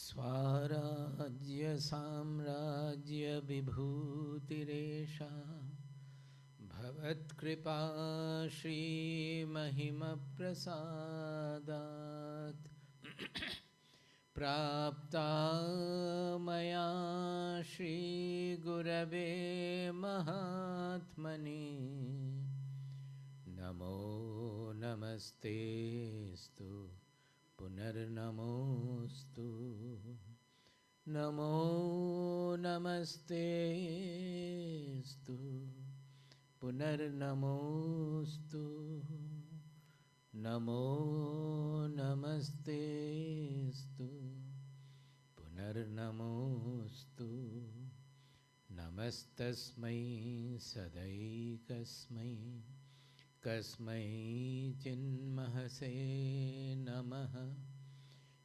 Swarajya Samrajya Vibhutiresha Bhavat Kripa Shri Mahima Prasadat Prapta Maya Shri Gurave Mahatmani Namo Namaste Stu Punarnamostu Namo Namaste Stu Punarnamostu Namo Namaste Stu Punarnamostu Namastasmai Sadaikasmai Kasmai Chinmahase Namaha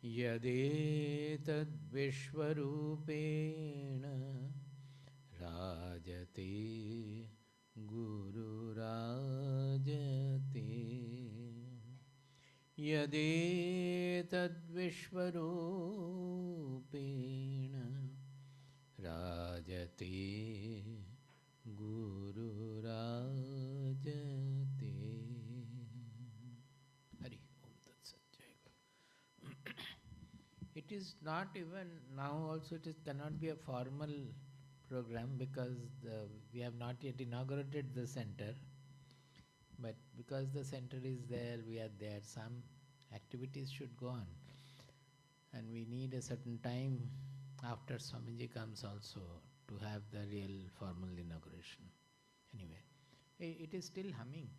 Yadetad Vishwarupena Rajate Guru Rajate Yadetad Vishwarupena Rajate Guru Rajate. Hari Om Tat Sat Jai Guru. It is not even now also it is, cannot be a formal program because we have not yet inaugurated the center. But because the center is there, we are there. Some activities should go on. And we need a certain time after Swamiji comes also to have the real formal inauguration. Anyway, it is still humming.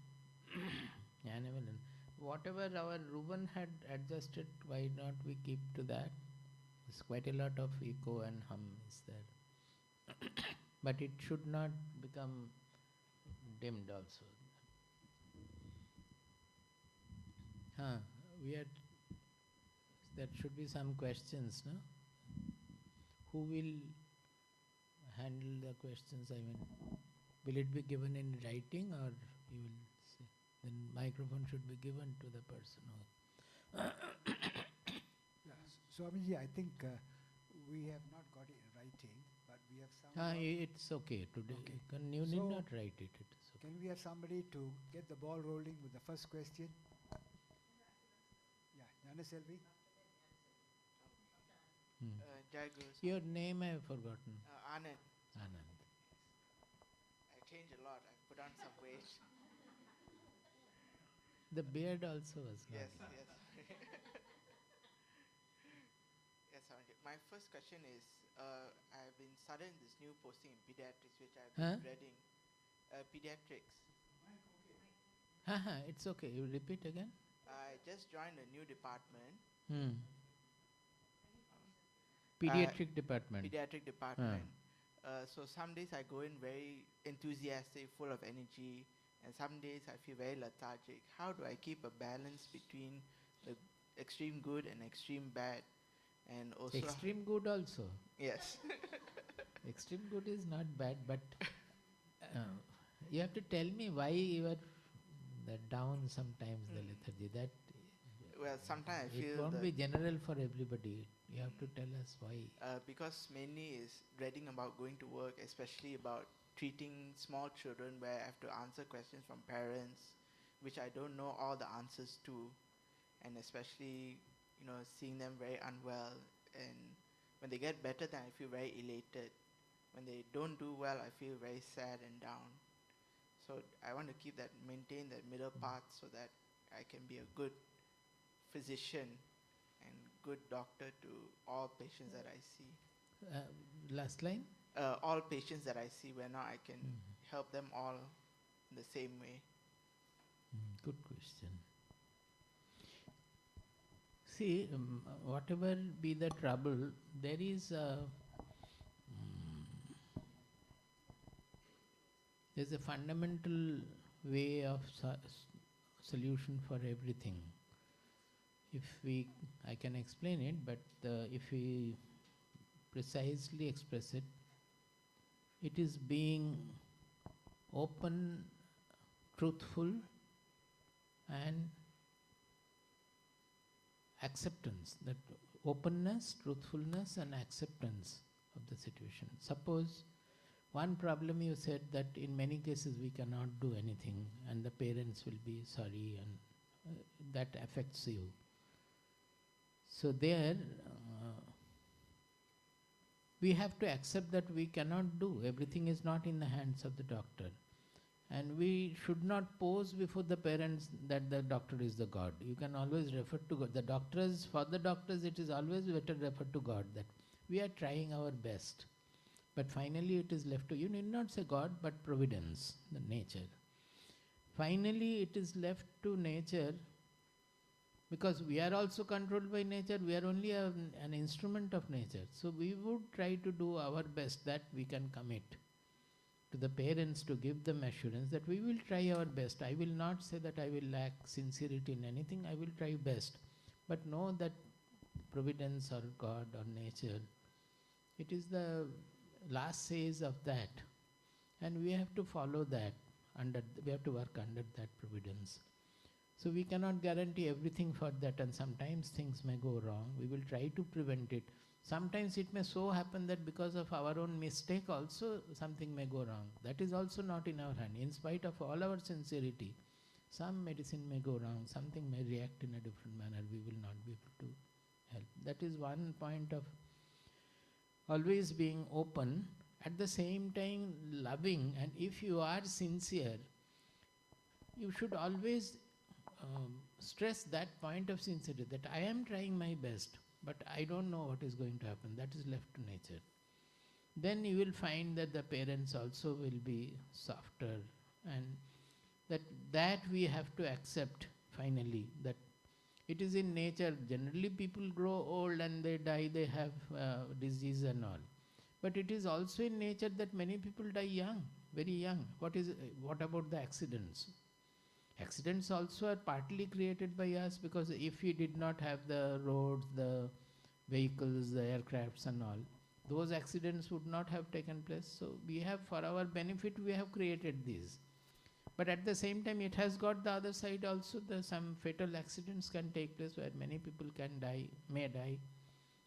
Whatever our Ruben had adjusted, why not we keep to that? There's quite a lot of echo and hum is there. But it should not become dimmed also. We had, there should be some questions, no? Who will handle the questions? I mean, will it be given in writing or you will say? Then microphone should be given to the person who. Swamiji, I think we have not got it in writing, but we have some. It's okay today. Okay. You need not write it. It is okay. Can we have somebody to get the ball rolling with the first question? Yeah, Jnana Selvi. Jai Guru. Your name I have forgotten. Anand. Anand. I changed a lot. I put on some weight. The beard also was not. Yes, yes. Yes, Swamiji. My first question is, I've been studying this new posting in pediatrics, which I've been reading. Pediatrics. It's okay. You repeat again. I just joined a new department. Pediatric department. Pediatric department. So some days I go in very enthusiastic, full of energy, and some days I feel very lethargic. How do I keep a balance between the extreme good and extreme bad? And also extreme good also. Yes. Extreme good is not bad, but you have to tell me why you are down sometimes, the lethargy. That well, sometimes I feel it won't be general for everybody. You have to tell us why. Because mainly is dreading about going to work, especially about treating small children where I have to answer questions from parents, which I don't know all the answers to, and especially, seeing them very unwell, and when they get better, then I feel very elated. When they don't do well, I feel very sad and down. So I want to maintain that middle path so that I can be a good physician and good doctor to all patients that I see. Last line? All patients that I see, where now I can help them all in the same way. Good question. See, whatever be the trouble, there is there's a fundamental way of solution for everything. I can explain it, but if we precisely express it, it is being open, truthful, and acceptance that openness, truthfulness and acceptance of the situation. Suppose one problem you said that in many cases we cannot do anything and the parents will be sorry and that affects you. So there we have to accept that we cannot do. Everything is not in the hands of the doctor. And we should not pose before the parents that the doctor is the God. You can always refer to God. For the doctors it is always better refer to God, that we are trying our best. But finally it is left to, you need not say God, but providence, the nature. Finally it is left to nature, because we are also controlled by nature, we are only an instrument of nature. So we would try to do our best that we can commit to the parents to give them assurance that we will try our best. I will not say that I will lack sincerity in anything, I will try best. But know that providence or God or nature, it is the last phase of that. And we have to follow that, we have to work under that providence. So we cannot guarantee everything for that, and sometimes things may go wrong. We will try to prevent it. Sometimes it may so happen that because of our own mistake also something may go wrong. That is also not in our hand. In spite of all our sincerity, some medicine may go wrong, something may react in a different manner, we will not be able to help. That is one point of always being open, at the same time loving. And if you are sincere, you should always stress that point of sincerity, that I am trying my best, but I don't know what is going to happen. That is left to nature. Then you will find that the parents also will be softer, and that we have to accept finally, that it is in nature. Generally people grow old and they die, they have disease and all. But it is also in nature that many people die young, very young. What about the accidents? Accidents also are partly created by us, because if we did not have the roads, the vehicles, the aircrafts and all, those accidents would not have taken place. So we have, for our benefit, we have created these. But at the same time, it has got the other side also. Some fatal accidents can take place where many people may die.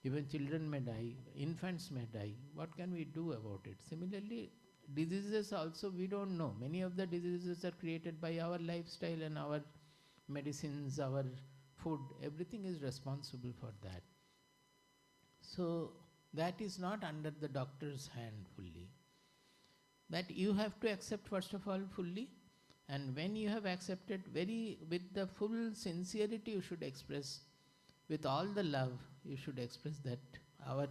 Even children may die, infants may die. What can we do about it? Similarly, diseases also we don't know. Many of the diseases are created by our lifestyle and our medicines, our food. Everything is responsible for that. So that is not under the doctor's hand fully. That you have to accept first of all fully. And when you have accepted with the full sincerity, you should express, with all the love, you should express that our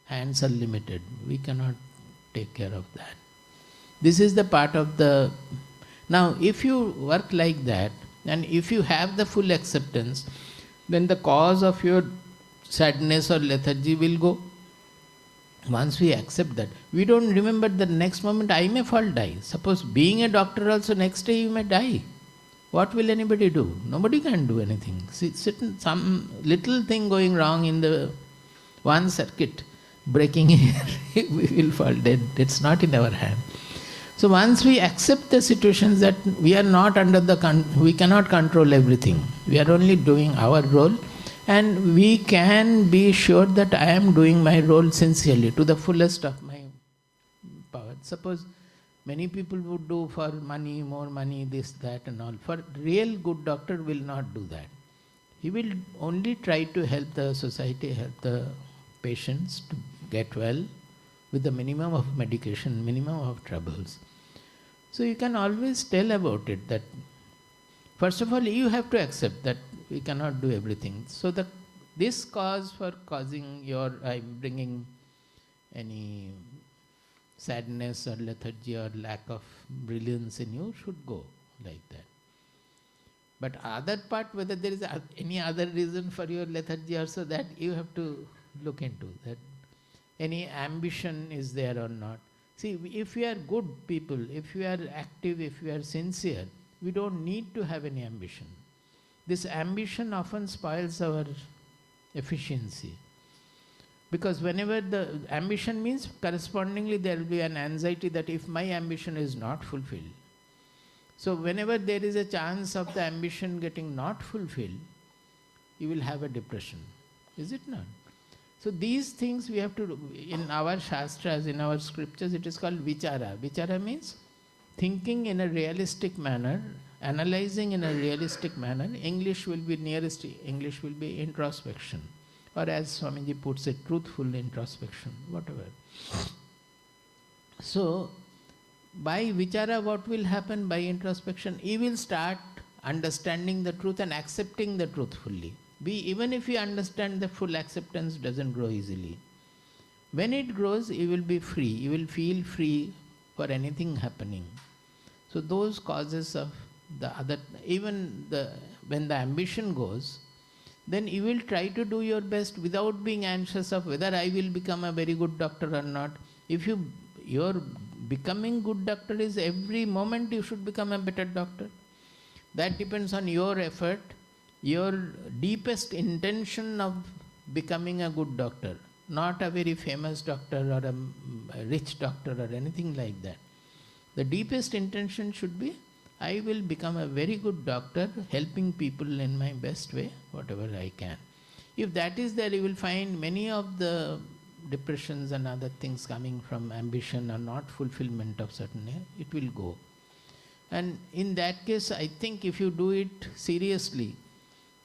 hands are limited. We cannot take care of that. This is the part of the... Now, if you work like that, and if you have the full acceptance, then the cause of your sadness or lethargy will go. Once we accept that, we don't remember the next moment I may fall, die. Suppose being a doctor also, next day you may die. What will anybody do? Nobody can do anything. Some little thing going wrong in the one circuit, breaking here, we will fall dead. It's not in our hand. So once we accept the situations that we are not under we cannot control everything. We are only doing our role, and we can be sure that I am doing my role sincerely to the fullest of my power. Suppose many people would do for money, more money, this, that and all. For real good doctor will not do that. He will only try to help the society, help the patients to get well with the minimum of medication, minimum of troubles. So you can always tell about it that, first of all, you have to accept that we cannot do everything. So this cause for causing bringing any sadness or lethargy or lack of brilliance in you should go like that. But other part, whether there is any other reason for your lethargy also, that you have to look into, that any ambition is there or not. See, if we are good people, if we are active, if we are sincere, we don't need to have any ambition. This ambition often spoils our efficiency. Because whenever the ambition means, correspondingly there will be an anxiety that if my ambition is not fulfilled. So whenever there is a chance of the ambition getting not fulfilled, you will have a depression. Is it not? So these things we have to do. In our shastras, in our scriptures, it is called vichara. Vichara means thinking in a realistic manner, analyzing in a realistic manner. English will be nearest, English will be introspection. Or as Swamiji puts it, truthful introspection, whatever. So, by vichara, what will happen by introspection? You will start understanding the truth and accepting the truth fully. Even if you understand, the full acceptance doesn't grow easily. When it grows, you will be free. You will feel free for anything happening. So those causes of the other, when the ambition goes, then you will try to do your best without being anxious of whether I will become a very good doctor or not. If your becoming good doctor is every moment you should become a better doctor. That depends on your effort, your deepest intention of becoming a good doctor, not a very famous doctor or a rich doctor or anything like that. The deepest intention should be, I will become a very good doctor, helping people in my best way, whatever I can. If that is there, you will find many of the depressions and other things coming from ambition or not fulfillment of certain, it will go. And in that case, I think if you do it seriously,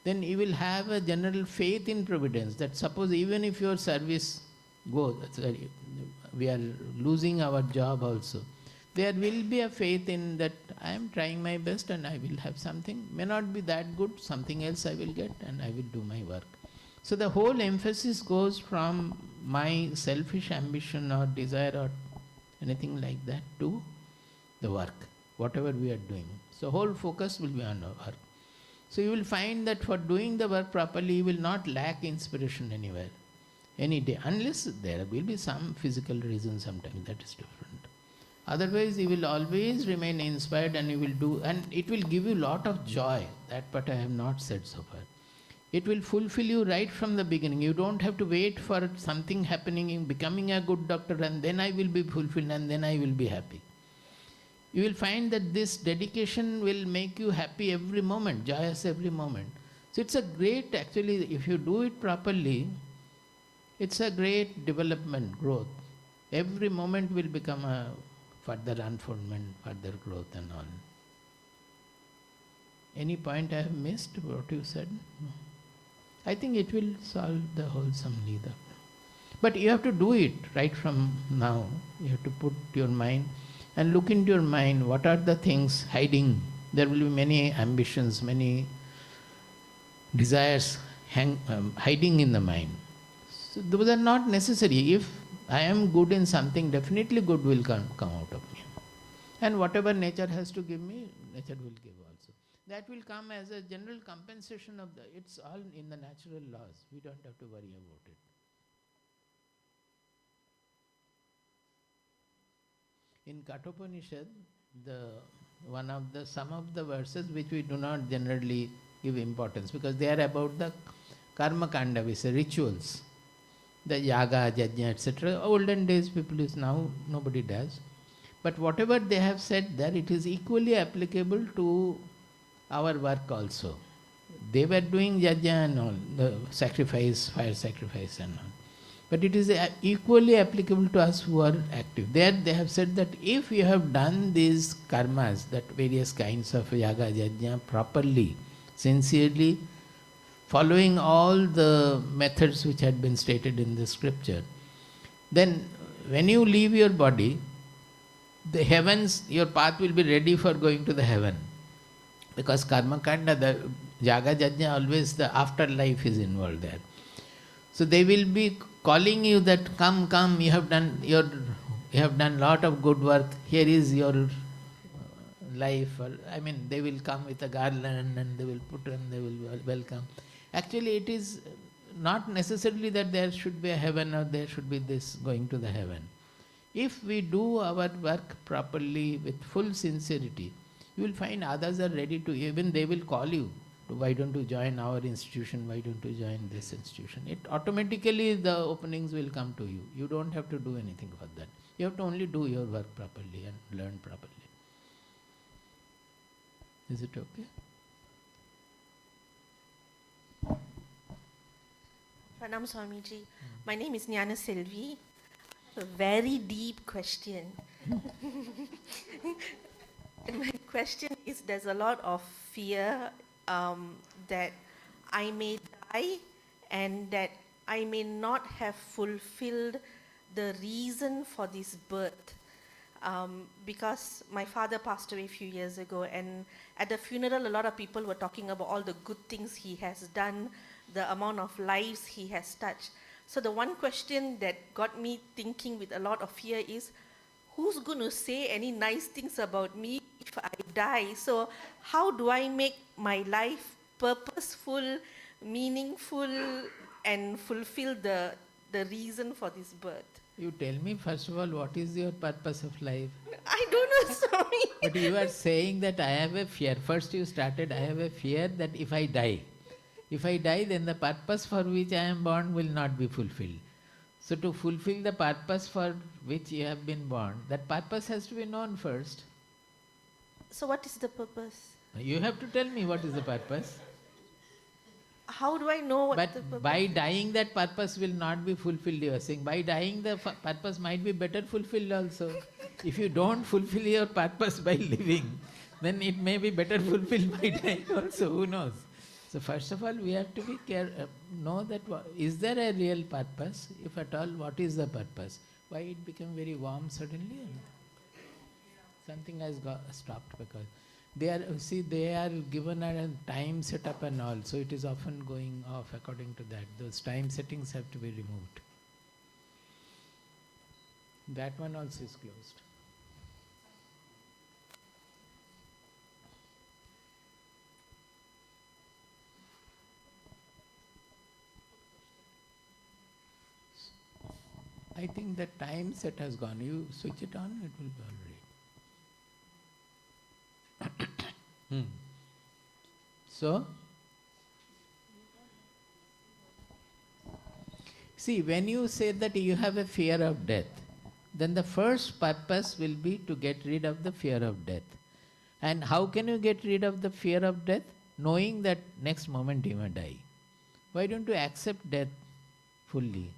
then you will have a general faith in providence, that suppose even if your service goes, we are losing our job also, there will be a faith in that I am trying my best and I will have something, may not be that good, something else I will get and I will do my work. So the whole emphasis goes from my selfish ambition or desire or anything like that to the work, whatever we are doing. So whole focus will be on our work. So you will find that for doing the work properly, you will not lack inspiration anywhere, any day, unless there will be some physical reason sometimes, that is different. Otherwise, you will always remain inspired and you will do, and it will give you lot of joy. That part I have not said so far. It will fulfill you right from the beginning. You don't have to wait for something happening in becoming a good doctor and then I will be fulfilled and then I will be happy. You will find that this dedication will make you happy every moment, joyous every moment. So it's a great, actually, if you do it properly, it's a great development, growth. Every moment will become a further unfoldment, further growth and all. Any point I have missed, what you said? No. I think it will solve the wholesome leader. But you have to do it right from now. You have to put your mind and look into your mind, what are the things hiding? There will be many ambitions, many desires hiding in the mind. So those are not necessary. If I am good in something, definitely good will come out of me. And whatever nature has to give me, nature will give also. That will come as a general compensation of it's all in the natural laws. We don't have to worry about it. In Kathopanishad, some of the verses which we do not generally give importance because they are about the karma kanda, we say rituals, the yaga, yajna, etc. Olden days people is, now nobody does. But whatever they have said there, it is equally applicable to our work also. They were doing yajna and all, the sacrifice, fire sacrifice and all. But it is equally applicable to us who are active. There they have said that if you have done these karmas, that various kinds of yaga, yajna properly, sincerely, following all the methods which had been stated in the scripture, then when you leave your body, the heavens, your path will be ready for going to the heaven. Because karma kanda, the yaga, yajna, always the afterlife is involved there. So they will be calling you that come, you have done lot of good work. Here is your life. Or, they will come with a garland and they will put and they will welcome. Actually, it is not necessarily that there should be a heaven or there should be this going to the heaven. If we do our work properly with full sincerity, you will find others are ready to, even they will call you. Why don't you join our institution? Why don't you join this institution? It automatically the openings will come to you. You don't have to do anything for that. You have to only do your work properly and learn properly. Is it okay? Pranam Swamiji. My name is Jnana Selvi. A very deep question. And my question is, there's a lot of fear that I may die and that I may not have fulfilled the reason for this birth. Because my father passed away a few years ago, and at the funeral, a lot of people were talking about all the good things he has done, the amount of lives he has touched. So the one question that got me thinking with a lot of fear is, who's going to say any nice things about me if I die? So how do I make my life purposeful, meaningful, and fulfill the reason for this birth? You tell me first of all, what is your purpose of life? I don't know, Swami. But you are saying that I have a fear. First you started, I have a fear that if I die, then the purpose for which I am born will not be fulfilled. So to fulfill the purpose for which you have been born, that purpose has to be known first. So what is the purpose? You have to tell me what is the purpose. How do I know what the purpose But by dying, that purpose will not be fulfilled, you are saying. By dying, the purpose might be better fulfilled also. If you don't fulfill your purpose by living, then it may be better fulfilled by dying also, who knows. So first of all, we have to be know that is there a real purpose? If at all, what is the purpose? Why it became very warm suddenly? Something has got stopped because they are given a time setup and all, so it is often going off according to that. Those time settings have to be removed. That one also is closed. I think the time set has gone. You switch it on, it will be all right. So, see, when you say that you have a fear of death, then the first purpose will be to get rid of the fear of death. And how can you get rid of the fear of death? Knowing that next moment you may die. Why don't you accept death fully?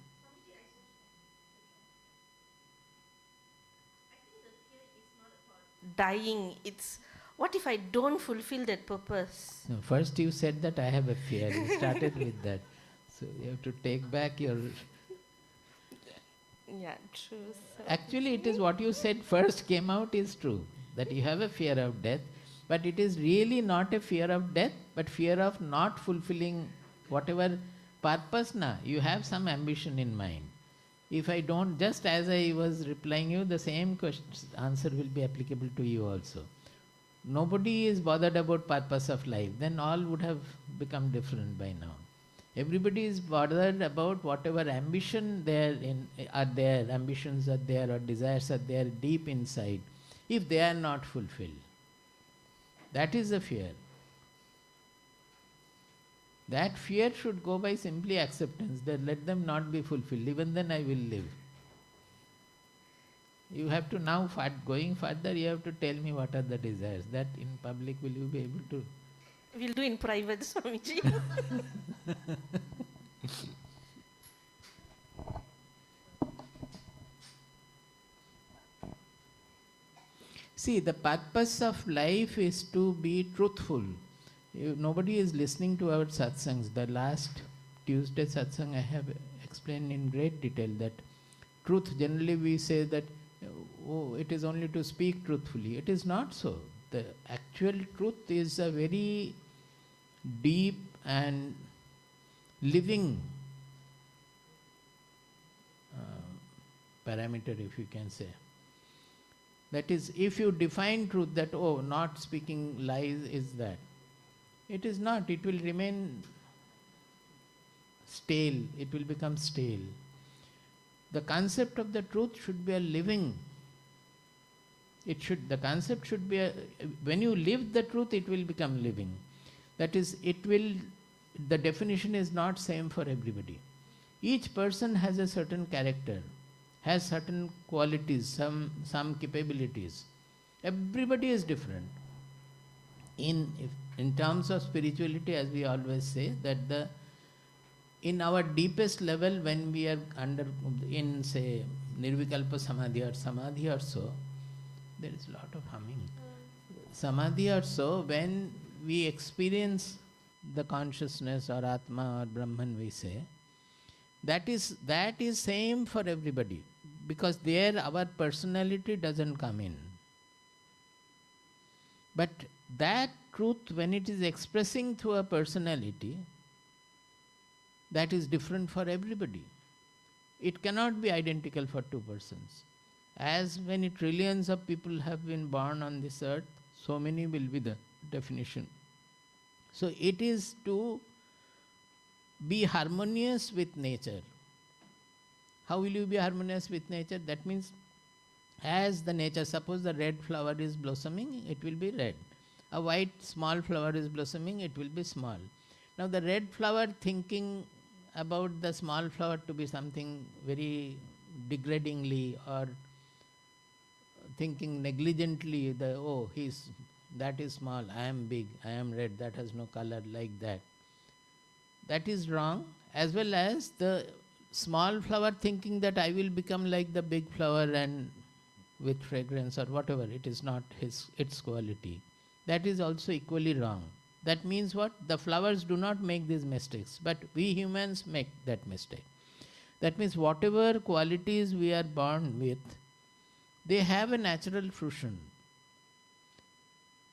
dying, it's what if I don't fulfill that purpose? No, first you said that I have a fear. You started with that. So you have to take back your... Yeah, true. So Actually, it is what you said first came out is true. That you have a fear of death. But it is really not a fear of death, but fear of not fulfilling whatever purpose. You have some ambition in mind. If I don't, just as I was replying you, the same answer will be applicable to you also. Nobody is bothered about purpose of life, then all would have become different by now. Everybody is bothered about whatever ambition ambitions are there or desires are there deep inside, if they are not fulfilled. That is the fear. That fear should go by simply acceptance, that let them not be fulfilled, even then I will live. You have to now, going further, you have to tell me what are the desires. That in public will you be able to? we'll do in private, Swamiji. See, the purpose of life is to be truthful. Nobody is listening to our satsangs. The last Tuesday satsang I have explained in great detail that truth, generally we say that it is only to speak truthfully. It is not so. The actual truth is a very deep and living parameter, if you can say. That is, if you define truth that, not speaking lies is that, it is not. It will remain stale. It will become stale. The concept of the truth should be a living. The concept should be when you live the truth, it will become living. That is, the definition is not same for everybody. Each person has a certain character, has certain qualities, some capabilities. Everybody is different. In terms of spirituality, as we always say, that in our deepest level, when we are in say Nirvikalpa Samadhi or Samadhi or so, there is a lot of humming. Samadhi or so, when we experience the consciousness or Atma or Brahman, we say, that is same for everybody, because there our personality doesn't come in. But that truth, when it is expressing through a personality, that is different for everybody. It cannot be identical for two persons. As many trillions of people have been born on this earth, so many will be the definition. So it is to be harmonious with nature. How will you be harmonious with nature? That means, as the nature, suppose the red flower is blossoming, it will be red. A white small flower is blossoming, it will be small. Now the red flower thinking about the small flower to be something very degradingly, or thinking negligently, that is small, I am big, I am red, that has no color, like that. That is wrong. As well as the small flower thinking that I will become like the big flower and with fragrance or whatever, it is not its quality. That is also equally wrong. That means what? The flowers do not make these mistakes, but we humans make that mistake. That means whatever qualities we are born with, they have a natural fruition.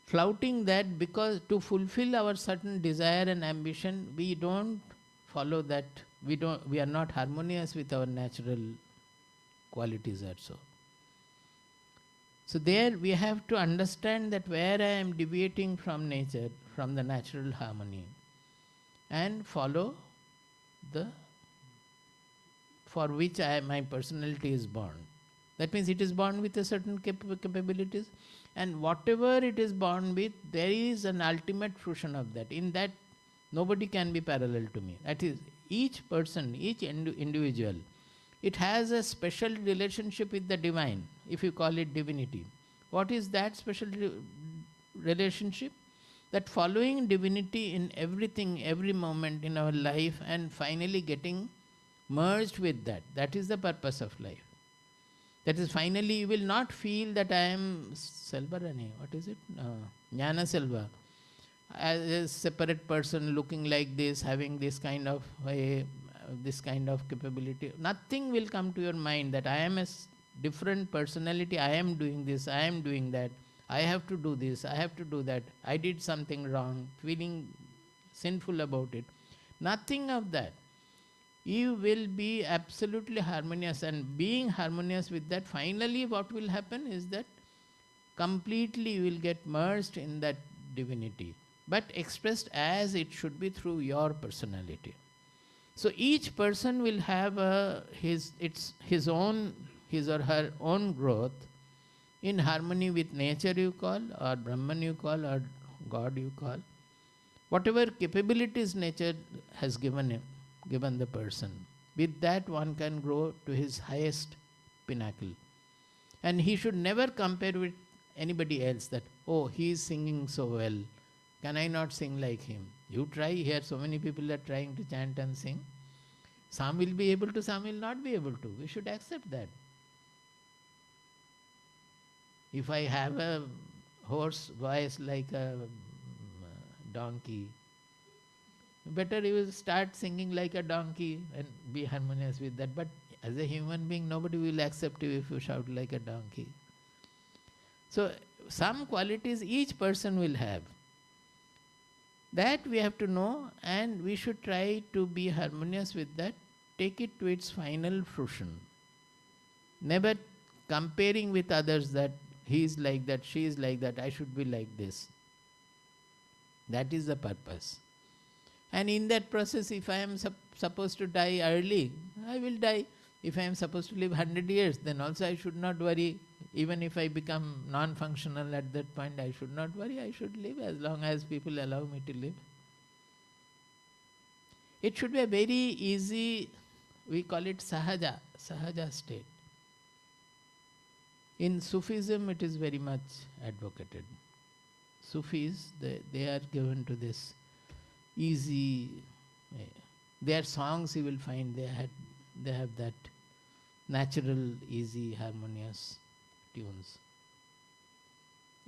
Flouting that because to fulfill our certain desire and ambition, we don't follow that. We are not harmonious with our natural qualities also. So there we have to understand that where I am deviating from nature, from the natural harmony, and follow for which my personality is born. That means it is born with a certain capabilities, and whatever it is born with, there is an ultimate fruition of that. In that, nobody can be parallel to me. That is, each person, each individual, it has a special relationship with the divine, if you call it divinity. What is that special relationship? That following divinity in everything, every moment in our life, and finally getting merged with that. That is the purpose of life. That is, finally you will not feel that I am Selvarani, what is it? Jnana Selva. As a separate person looking like this, having this kind of capability. Nothing will come to your mind that I am a different personality, I am doing this, I am doing that, I have to do this, I have to do that, I did something wrong, feeling sinful about it. Nothing of that. You will be absolutely harmonious, and being harmonious with that, finally what will happen is that completely you will get merged in that divinity, but expressed as it should be through your personality. So each person will have his or her own growth in harmony with nature, you call, or Brahman you call, or God you call. Whatever capabilities nature has given the person, with that one can grow to his highest pinnacle. And he should never compare with anybody else that, oh, he is singing so well, can I not sing like him? You try, here so many people are trying to chant and sing. Some will be able to, some will not be able to. We should accept that. If I have a hoarse voice like a donkey, better you will start singing like a donkey and be harmonious with that. But as a human being, nobody will accept you if you shout like a donkey. So some qualities each person will have. That we have to know, and we should try to be harmonious with that, take it to its final fruition. Never comparing with others that he is like that, she is like that, I should be like this. That is the purpose. And in that process, if I am supposed to die early, I will die. If I am supposed to live 100 years, then also I should not worry. Even if I become non-functional at that point, I should not worry. I should live as long as people allow me to live. It should be a very easy, we call it sahaja state. In Sufism, it is very much advocated. Sufis, they are given to this easy Their songs you will find they have that natural, easy, harmonious tunes.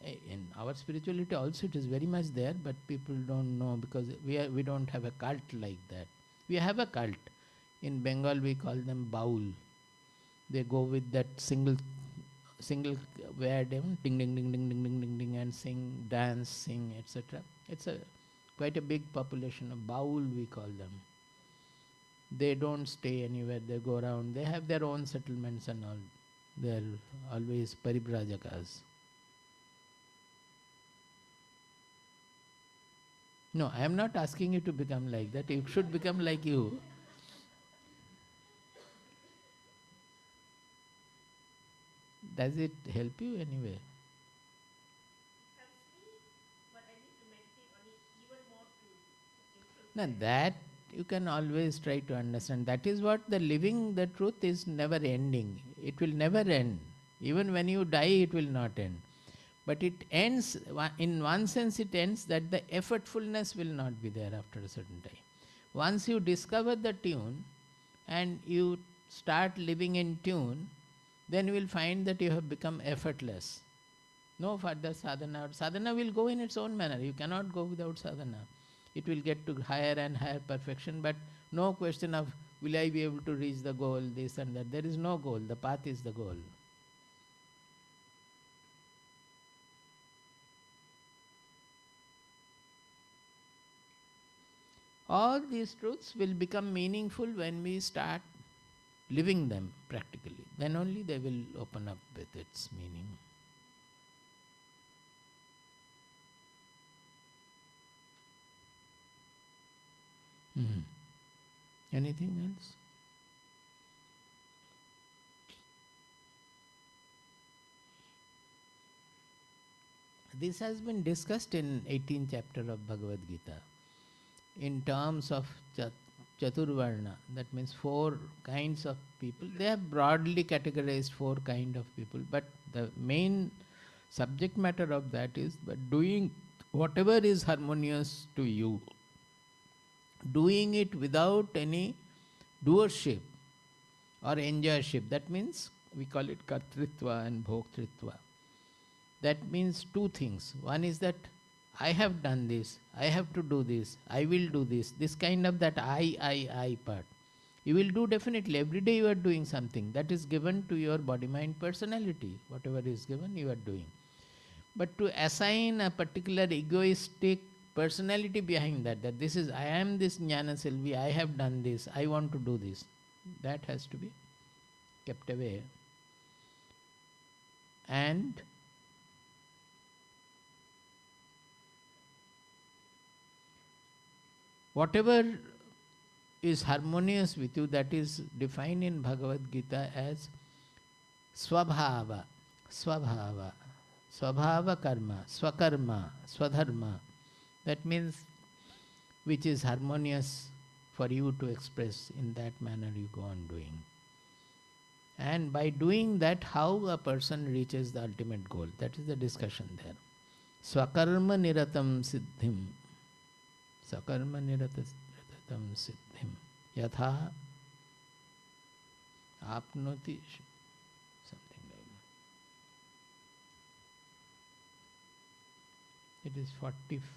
In our spirituality also it is very much there, but people don't know because we don't have a cult like that. We have a cult. In Bengal we call them baul. They go with that single word, ding ding ding ding ding ding ding ding, and sing, dance, sing, etc. It's quite a big population of baul we call them. They don't stay anywhere. They go around. They have their own settlements and all. They are always paribrajakas. No, I am not asking you to become like that. You should become like you. Does it help you anyway? Now that you can always try to understand. That is what the living, the truth is never ending. It will never end. Even when you die, it will not end. But it ends, in one sense it ends that the effortfulness will not be there after a certain time. Once you discover the tune and you start living in tune, then you will find that you have become effortless. No further sadhana. Sadhana will go in its own manner. You cannot go without sadhana. It will get to higher and higher perfection, but no question of will I be able to reach the goal, this and that. There is no goal. The path is the goal. All these truths will become meaningful when we start living them practically. Then only they will open up with its meaning. Anything else? This has been discussed in 18th chapter of Bhagavad Gita in terms of Chaturvarna, that means 4 kinds of people. They have broadly categorized 4 kinds of people, but the main subject matter of that is but doing whatever is harmonious to you, doing it without any doership or enjoyship. That means we call it kartritva and bhoktritva. That means 2 things. One is that I have done this, I have to do this, I will do this kind of that I part. You will do definitely. Every day you are doing something. That is given to your body, mind, personality. Whatever is given, you are doing. But to assign a particular egoistic personality behind that this is, I am this Jnana Selvi, I have done this, I want to do this. That has to be kept away. And whatever is harmonious with you, that is defined in Bhagavad Gita as swabhava, swabhava karma, swakarma, swadharma. That means which is harmonious for you to express, in that manner you go on doing. And by doing that, how a person reaches the ultimate goal. That is the discussion there. Swakarma niratam siddhim. Swakarma niratam siddhim. Yatha apnoti. Something like that. It is 45.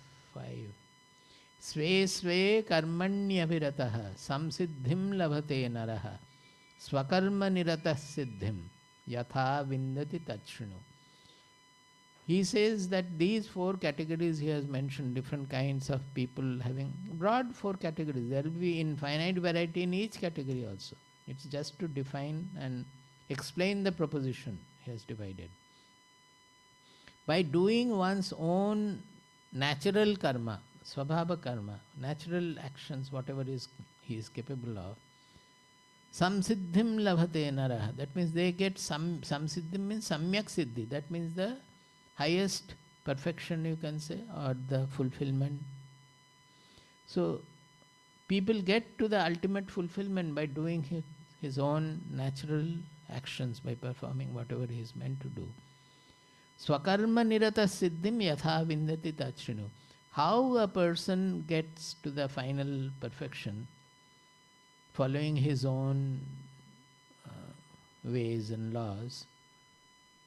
Sve sve karmanyabhiratah samsiddhim labhate naraha swakarma niratah siddhim yatha vindati tachrinu. He says that these 4 categories he has mentioned, different kinds of people having broad 4 categories. There will be infinite variety in each category also. It's just to define and explain the proposition he has divided. By doing one's own natural karma, swabhava karma, natural actions, whatever he is capable of, samsiddhim labhate naraha. That means they get samsiddhim means samyak siddhi. That means the highest perfection, you can say, or the fulfillment. So people get to the ultimate fulfillment by doing his own natural actions, by performing whatever he is meant to do. Swakarma nirata siddhim yatha vindati tachrinu. How a person gets to the final perfection following his own ways and laws,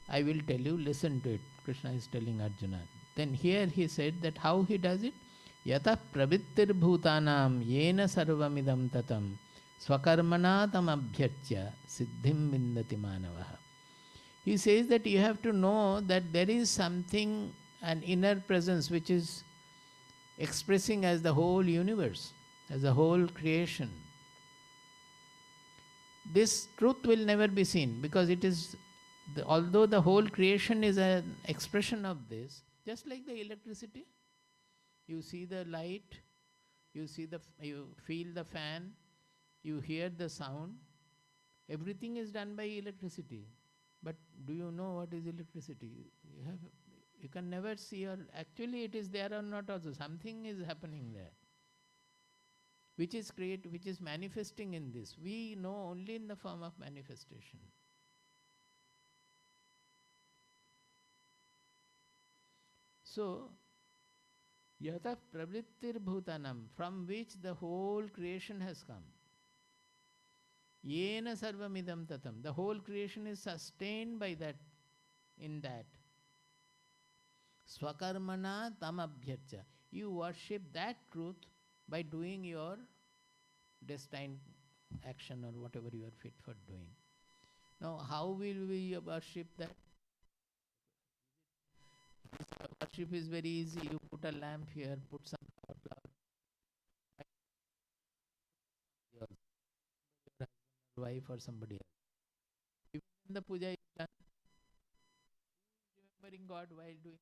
I will tell you, listen to it. Krishna is telling Arjuna. Then here he said that how he does it. Yata pravittir bhutanam yena sarvamidam tatam swakarmana tam abhyatya siddhim vindati manavaha. He says that you have to know that there is something, an inner presence which is expressing as the whole universe, as a whole creation. This truth will never be seen because it is, although the whole creation is an expression of this, just like the electricity, you see the light, you feel the fan, you hear the sound, everything is done by electricity. But do you know what is electricity? You can never see, or actually it is there or not also. Something is happening there, which is manifesting in this. We know only in the form of manifestation. So, yata pravrittir bhutanam, from which the whole creation has come. Yena sarvamidam tatam, the whole creation is sustained by that, in that. Swakarmana tam abhyarcha, you worship that truth by doing your destined action or whatever you are fit for doing. Now, how will we worship that? Worship is very easy. You put a lamp here, put some flower, your wife or somebody else. Even when the puja is done, remembering God while doing these.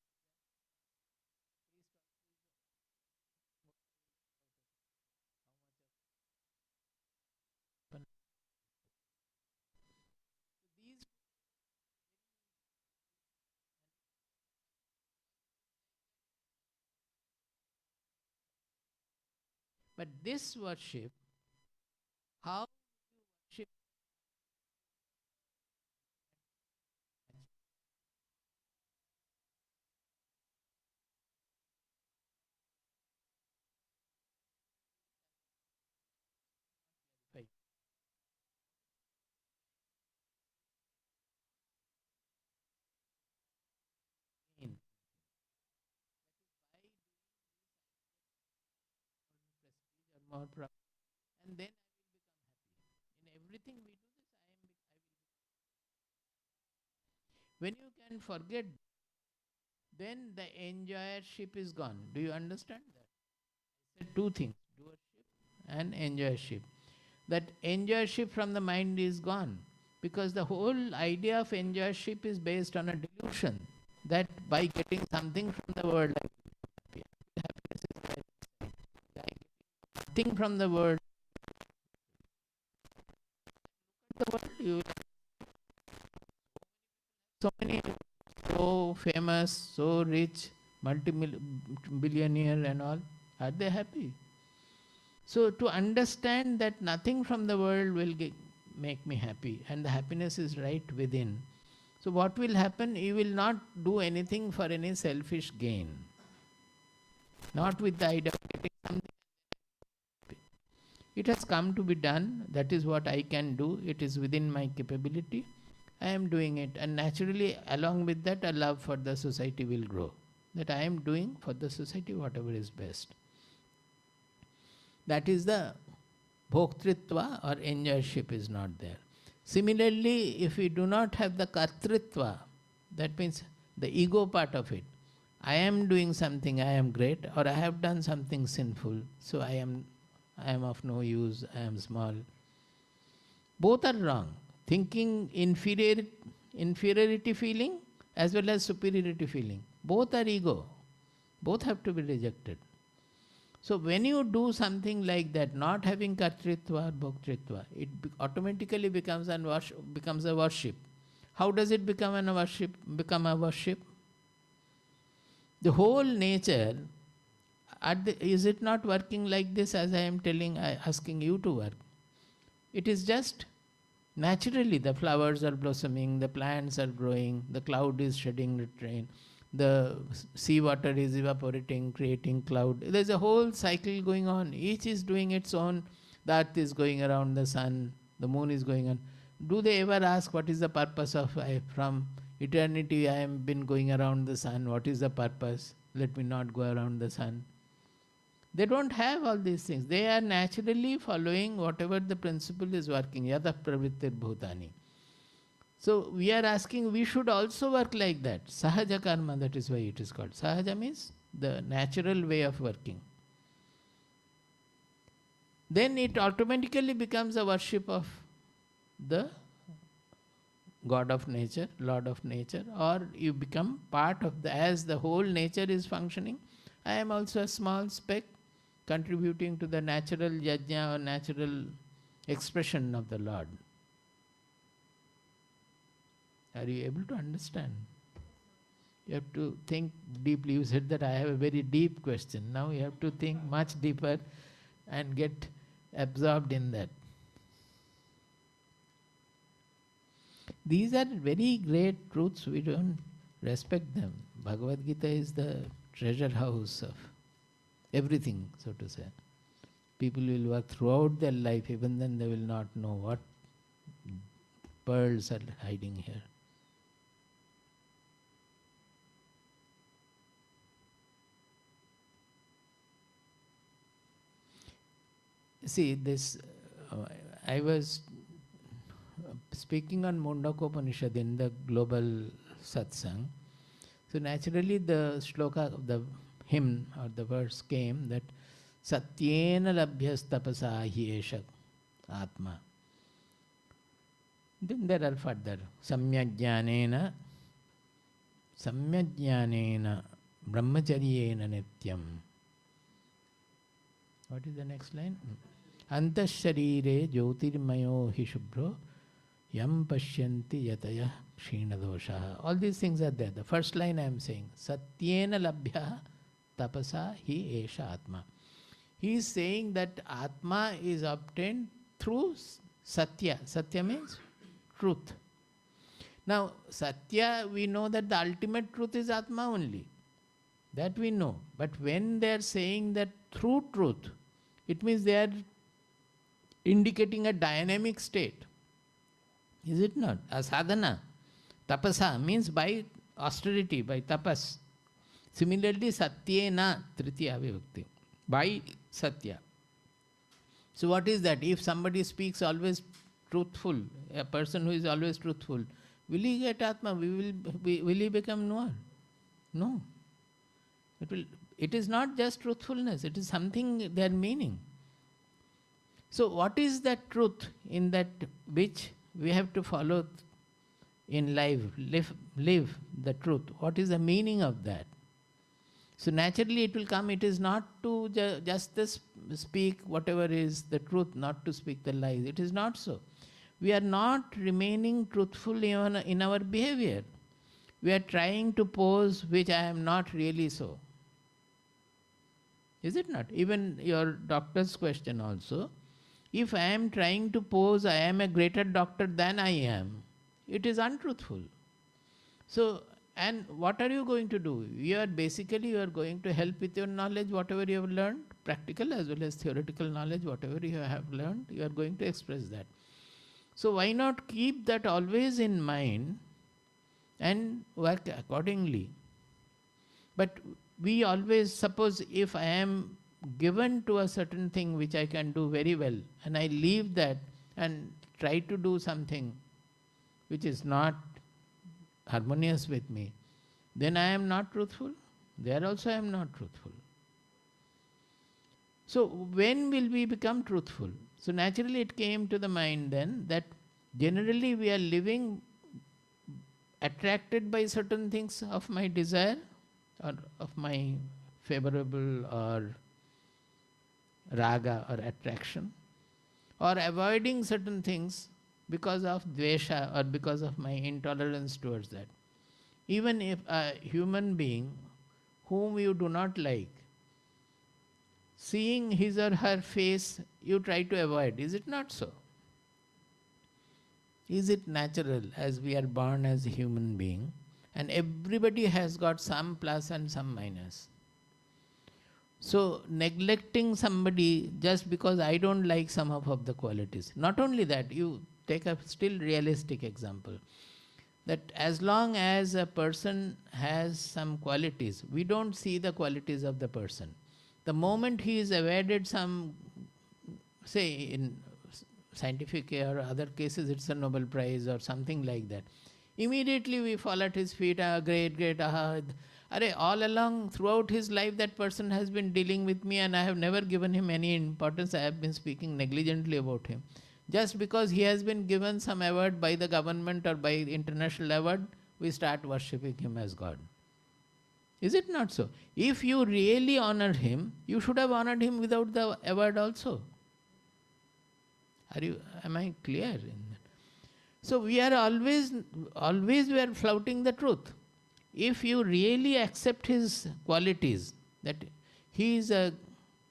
But this worship, how you worship, in prestige or more proud, and then I will become happy. In everything we do this, I will become. When you can forget, then the enjoyership is gone. Do you understand that? I said two things, doership and enjoyership. That enjoyership from the mind is gone because the whole idea of enjoyership is based on a delusion that by getting something from the world, I will be happy. Happiness is there. Like nothing from the world. The world, you so many, so famous, so rich, multi-billionaire and all, are they happy? So to understand that nothing from the world will make me happy and the happiness is right within. So what will happen? You will not do anything for any selfish gain. Not with the idea of getting something. It has come to be done. That is what I can do. It is within my capability. I am doing it. And naturally, along with that, a love for the society will grow. That I am doing for the society whatever is best. That is the bhoktritva or enjoyship is not there. Similarly, if we do not have the kartritva, that means the ego part of it. I am doing something, I am great, or I have done something sinful, so I am of no use, I am small. Both are wrong. Thinking inferiority feeling as well as superiority feeling. Both are ego. Both have to be rejected. So when you do something like that, not having kartritva or bhoktritva, it automatically becomes a worship. How does it become a worship? The whole nature, is it not working like this as I am asking you to work? It is just naturally the flowers are blossoming, the plants are growing, the cloud is shedding the rain, the sea water is evaporating, creating cloud. There is a whole cycle going on. Each is doing its own. The earth is going around the sun, the moon is going on. Do they ever ask what is the purpose of from eternity I have been going around the sun? What is the purpose? Let me not go around the sun. They don't have all these things. They are naturally following whatever the principle is working. Yata pravrittir bhutani. So we are asking, we should also work like that. Sahaja karma, that is why it is called. Sahaja means the natural way of working. Then it automatically becomes a worship of the God of nature, Lord of nature, or you become part of as the whole nature is functioning. I am also a small speck contributing to the natural yajna or natural expression of the Lord. Are you able to understand? You have to think deeply. You said that I have a very deep question. Now you have to think much deeper and get absorbed in that. These are very great truths. We don't respect them. Bhagavad Gita is the treasure house of everything, so to say. People will work throughout their life, even then they will not know what pearls are hiding here. See, this, I was speaking on Mundakopanishad in the global satsang. So naturally the shloka, the hymn or the verse came that Satyena labhyas tapasa hi esha atma. Then there are further Samyajnanena brahmacharyena nityam. What is the next line? Antasharire jyotirmayo hi shubhro yam pashyanti yataya kshina. All these things are there. The first line I am saying, Satyena labhya tapasa hi esha atma. He is saying that Atma is obtained through Satya. Satya means truth. Now, Satya, we know that the ultimate truth is Atma only. That we know. But when they are saying that through truth, it means they are indicating a dynamic state. Is it not? A sadhana. Tapasa means by austerity, by tapas. Similarly, Satyena, Tritiya Vibhakti. By Satya. So what is that? If somebody speaks always truthful, a person who is always truthful, will he get Atma? Will he become knower? No. It is not just truthfulness, it is something their meaning. So what is that truth in that which we have to follow in life, live the truth? What is the meaning of that? So naturally it will come, it is not to just speak whatever is the truth, not to speak the lies. It is not so. We are not remaining truthful even in our behavior. We are trying to pose which I am not really so. Is it not? Even your doctor's question also. If I am trying to pose I am a greater doctor than I am, it is untruthful. So, and what are you going to do? You are going to help with your knowledge, whatever you have learned, practical as well as theoretical knowledge, whatever you have learned, you are going to express that. So why not keep that always in mind and work accordingly? But we always suppose if I am given to a certain thing which I can do very well and I leave that and try to do something which is not harmonious with me, then I am not truthful. There also I am not truthful. So when will we become truthful? So naturally it came to the mind then that generally we are living attracted by certain things of my desire or of my favorable or raga or attraction, or avoiding certain things because of dvesha or because of my intolerance towards that. Even if a human being whom you do not like, seeing his or her face, you try to avoid. Is it not so? Is it natural as we are born as a human being and everybody has got some plus and some minus? So neglecting somebody just because I don't like some of the qualities. Not only that, you take a still realistic example. That as long as a person has some qualities, we don't see the qualities of the person. The moment he is awarded some, say in scientific or other cases it's a Nobel Prize or something like that, immediately we fall at his feet, great, aha. All along throughout his life that person has been dealing with me and I have never given him any importance. I have been speaking negligently about him. Just because he has been given some award by the government or by international award, we start worshipping him as God. Is it not so? If you really honor him, you should have honored him without the award also. Am I clear in that? So we are always we are flouting the truth. If you really accept his qualities, that he is a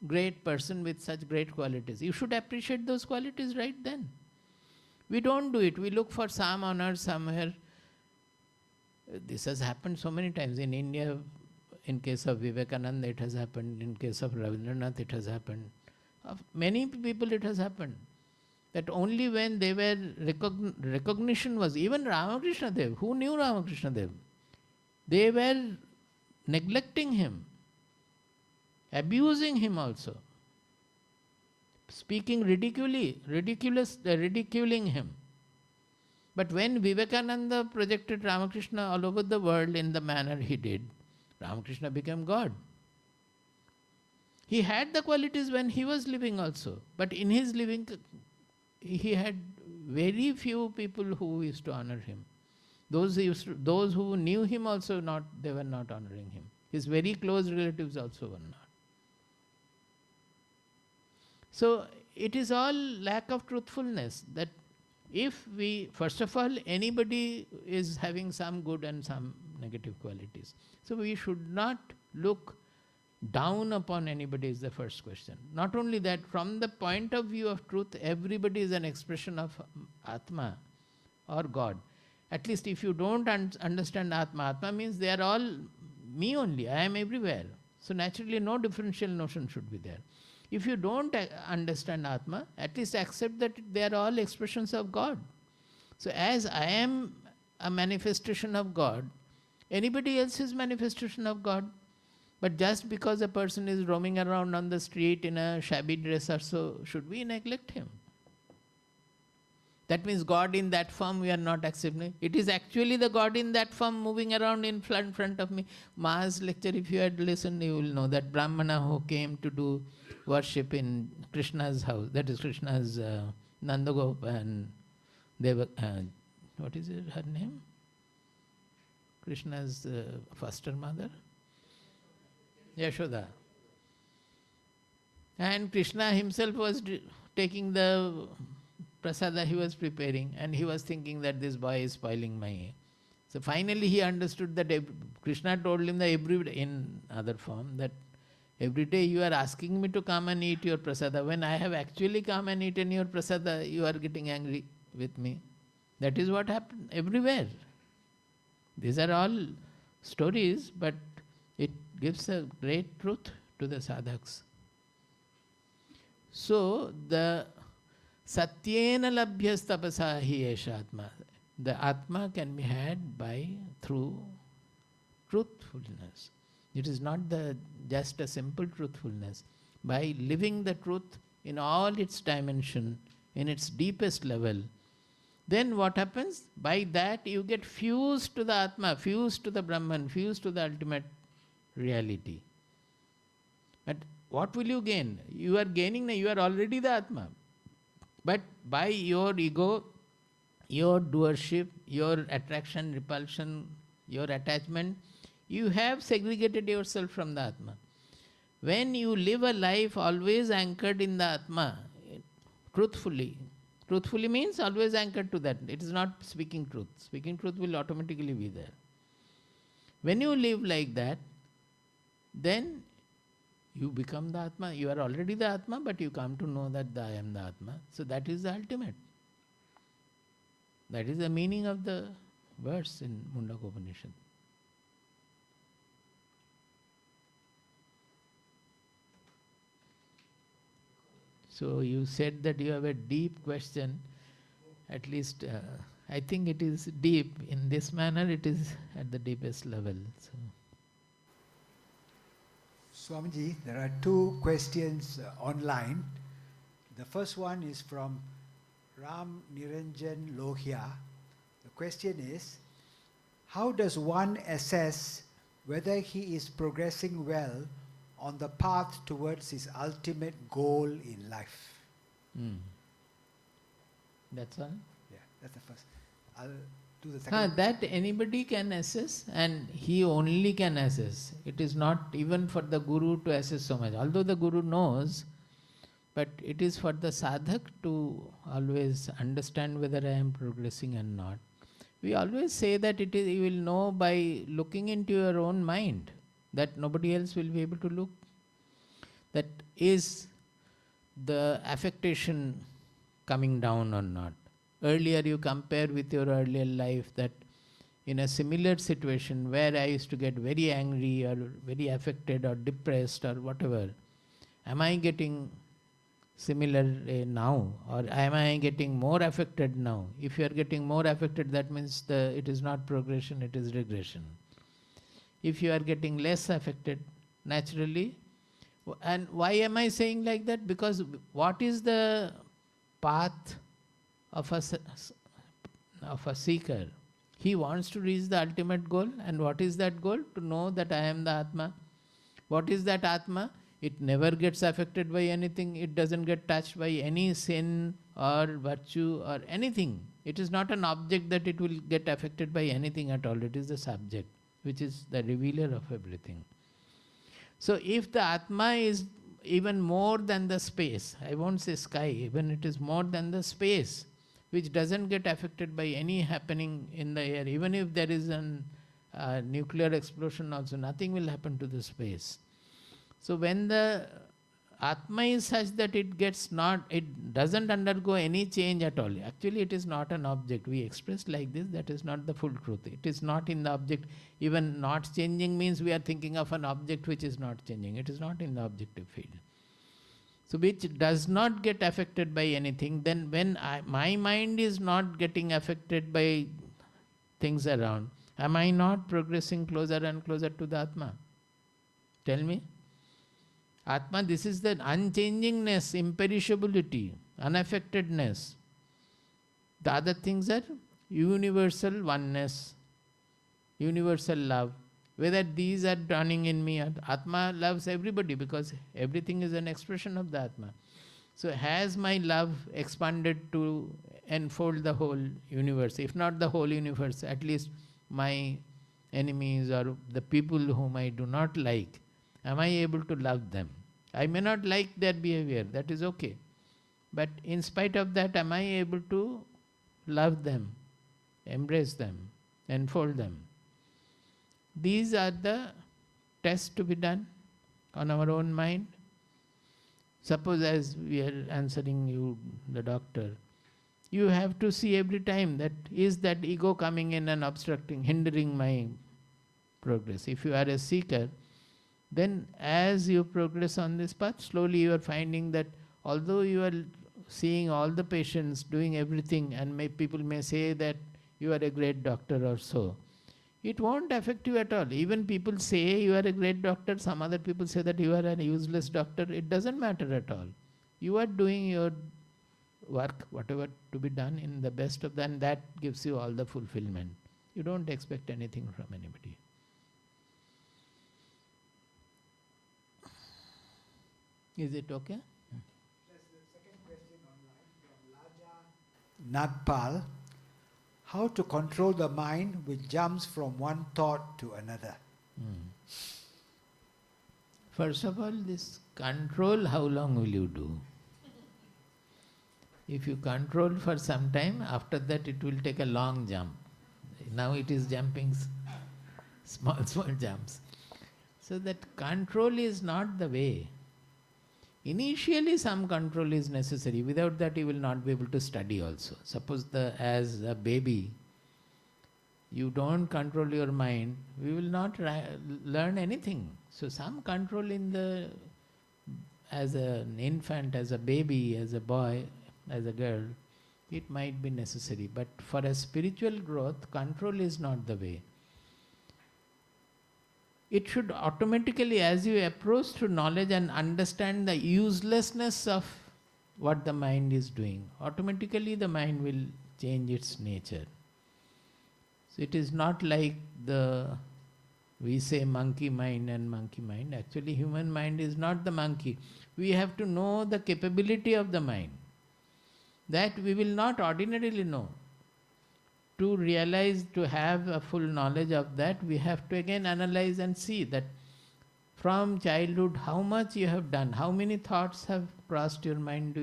great person with such great qualities, you should appreciate those qualities right then. We don't do it. We look for some honor somewhere. This has happened so many times. In India, in case of Vivekananda, it has happened. In case of Rabindranath, it has happened. Of many people, it has happened. That only when they were recognition was, even Ramakrishna Dev, who knew Ramakrishna Dev? They were neglecting him, abusing him also, speaking ridiculing him. But when Vivekananda projected Ramakrishna all over the world in the manner he did, Ramakrishna became God. He had the qualities when he was living also, but in his living, he had very few people who used to honor him. Those who knew him also they were not honoring him. His very close relatives also were not. So it is all lack of truthfulness, that if we, first of all, anybody is having some good and some negative qualities. So we should not look down upon anybody is the first question. Not only that, from the point of view of truth, everybody is an expression of Atma or God. At least if you don't understand Atma means they are all me only, I am everywhere. So naturally no differential notion should be there. If you don't understand Atma, at least accept that they are all expressions of God. So as I am a manifestation of God, anybody else is manifestation of God. But just because a person is roaming around on the street in a shabby dress or so, should we neglect him? That means God in that form we are not accepting. It is actually the God in that form moving around in front of me. Maha's lecture, if you had listened, you will know that Brahmana who came to do worship in Krishna's house, that is Krishna's Nandagop and Deva, what is her name? Krishna's foster mother? Yashoda. And Krishna himself was taking the prasada he was preparing, and he was thinking that this boy is spoiling my. So finally he understood that Krishna told him that every day, in other form, that every day you are asking me to come and eat your prasada. When I have actually come and eaten your prasada, you are getting angry with me. That is what happened everywhere. These are all stories, but it gives a great truth to the sadhaks. So the Satyena labhyas tapasa hi esha atma. The atma can be had through truthfulness. It is not just a simple truthfulness. By living the truth in all its dimension, in its deepest level, then what happens? By that you get fused to the atma, fused to the Brahman, fused to the ultimate reality. But what will you gain? You are gaining, you are already the atma. But by your ego, your doership, your attraction, repulsion, your attachment, you have segregated yourself from the Atma. When you live a life always anchored in the Atma, truthfully means always anchored to that. It is not speaking truth. Speaking truth will automatically be there. When you live like that, then you become the Atma. You are already the Atma, but you come to know that I am the Atma. So that is the ultimate. That is the meaning of the verse in Mundaka Upanishad. So you said that you have a deep question. At least I think it is deep. In this manner it is at the deepest level. So. Swamiji, there are two questions online. The first one is from Ram Niranjan Lohia. The question is, how does one assess whether he is progressing well on the path towards his ultimate goal in life? That's all? Yeah, that's the first. I'll do the second. That anybody can assess, and he only can assess. It is not even for the Guru to assess so much. Although the Guru knows, but it is for the sadhak to always understand whether I am progressing or not. We always say that it is, you will know by looking into your own mind, that nobody else will be able to look. That is the affectation coming down or not. Earlier you compare with your earlier life that in a similar situation where I used to get very angry or very affected or depressed or whatever, am I getting similar now, or am I getting more affected now? If you are getting more affected, that means it is not progression, it is regression. If you are getting less affected, naturally, and why am I saying like that? Because what is the path of a seeker? He wants to reach the ultimate goal, and what is that goal? To know that I am the Atma. What is that Atma? It never gets affected by anything. It doesn't get touched by any sin or virtue or anything. It is not an object that it will get affected by anything at all. It is the subject, which is the revealer of everything. So if the Atma is even more than the space, I won't say sky, even it is more than the space, which doesn't get affected by any happening in the air. Even if there is a nuclear explosion also, nothing will happen to the space. So when the Atma is such that it doesn't undergo any change at all. Actually it is not an object. We express like this, that is not the full truth. It is not in the object. Even not changing means we are thinking of an object which is not changing. It is not in the objective field. So which does not get affected by anything, then when my mind is not getting affected by things around, am I not progressing closer and closer to the Atma? Tell me. Atma, this is the unchangingness, imperishability, unaffectedness. The other things are universal oneness, universal love. Whether these are dawning in me, Atma loves everybody because everything is an expression of the Atma. So has my love expanded to enfold the whole universe? If not the whole universe, at least my enemies or the people whom I do not like, am I able to love them? I may not like their behavior, that is okay. But in spite of that, am I able to love them, embrace them, enfold them? These are the tests to be done on our own mind. Suppose as we are answering you, the doctor, you have to see every time that is that ego coming in and obstructing, hindering my progress. If you are a seeker, then as you progress on this path, slowly you are finding that although you are seeing all the patients, doing everything, and people may say that you are a great doctor or so, it won't affect you at all. Even people say you are a great doctor, some other people say that you are a useless doctor, it doesn't matter at all. You are doing your work, whatever to be done in the best of them, that gives you all the fulfillment. You don't expect anything from anybody. Is it okay? There's the second question online from Laja Nagpal. How to control the mind which jumps from one thought to another? First of all, this control, how long will you do? If you control for some time, after that it will take a long jump. Now it is jumping small jumps. So that control is not the way. Initially some control is necessary. Without that you will not be able to study also. Suppose as a baby, you don't control your mind, we will not learn anything. So some control in the as an infant, as a baby, as a boy, as a girl, it might be necessary. But for a spiritual growth, control is not the way. It should automatically, as you approach to knowledge and understand the uselessness of what the mind is doing, automatically the mind will change its nature. So it is not like we say monkey mind and monkey mind. Actually, human mind is not the monkey. We have to know the capability of the mind. That we will not ordinarily know. To realize, to have a full knowledge of that, we have to again analyze and see that from childhood, how much you have done, how many thoughts have crossed your mind.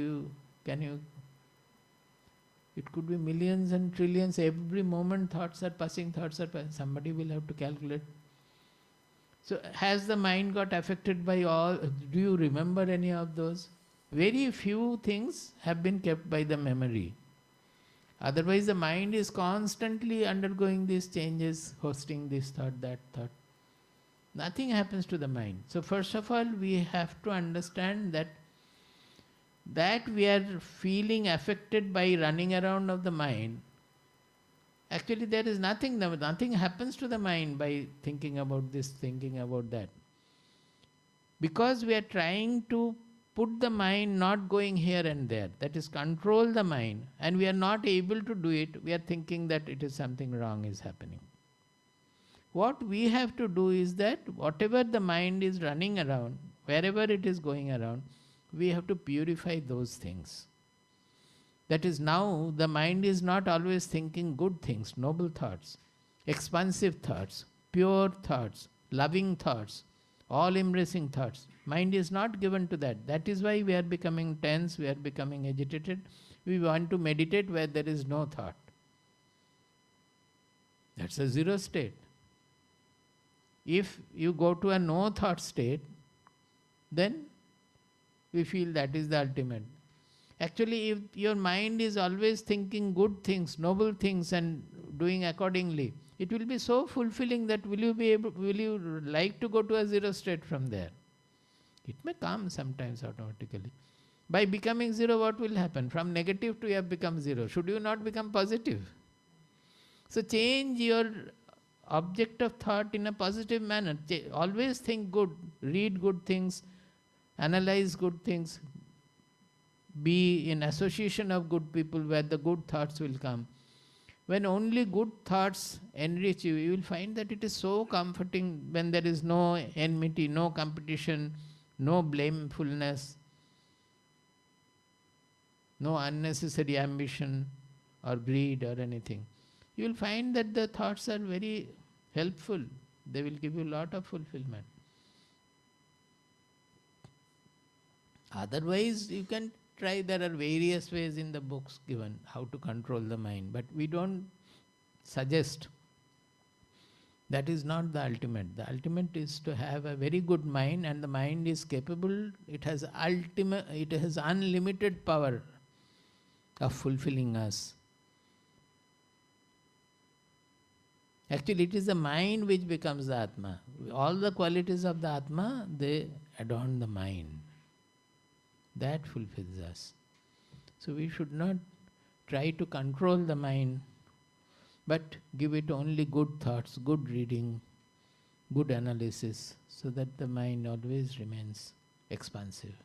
It could be millions and trillions, every moment thoughts are passing. Somebody will have to calculate. So has the mind got affected by all? Do you remember any of those? Very few things have been kept by the memory. Otherwise the mind is constantly undergoing these changes, hosting this thought, that thought. Nothing happens to the mind. So first of all, we have to understand that we are feeling affected by running around of the mind. Actually there is nothing happens to the mind by thinking about this, thinking about that. Because we are trying to put the mind not going here and there, that is control the mind, and we are not able to do it, we are thinking that it is something wrong is happening. What we have to do is that whatever the mind is running around, wherever it is going around, we have to purify those things. That is, now the mind is not always thinking good things, noble thoughts, expansive thoughts, pure thoughts, loving thoughts, all-embracing thoughts. Mind is not given to that. That is why we are becoming tense, we are becoming agitated. We want to meditate where there is no thought. That's a zero state. If you go to a no thought state, then we feel that is the ultimate. Actually, if your mind is always thinking good things, noble things, and doing accordingly, it will be so fulfilling that will you like to go to a zero state from there? It may come sometimes automatically. By becoming zero, what will happen? From negative to you have become zero. Should you not become positive? So change your object of thought in a positive manner. Always think good, read good things, analyze good things, be in association of good people where the good thoughts will come. When only good thoughts enrich you, you will find that it is so comforting when there is no enmity, no competition, no blamefulness, no unnecessary ambition or greed or anything. You will find that the thoughts are very helpful. They will give you a lot of fulfillment. Otherwise, you can try, there are various ways in the books given how to control the mind, but we don't suggest. That is not the ultimate. The ultimate is to have a very good mind, and the mind is capable, it has unlimited power of fulfilling us. Actually, it is the mind which becomes the Atma. All the qualities of the Atma, they adorn the mind. That fulfills us. So we should not try to control the mind, but give it only good thoughts, good reading, good analysis, so that the mind always remains expansive.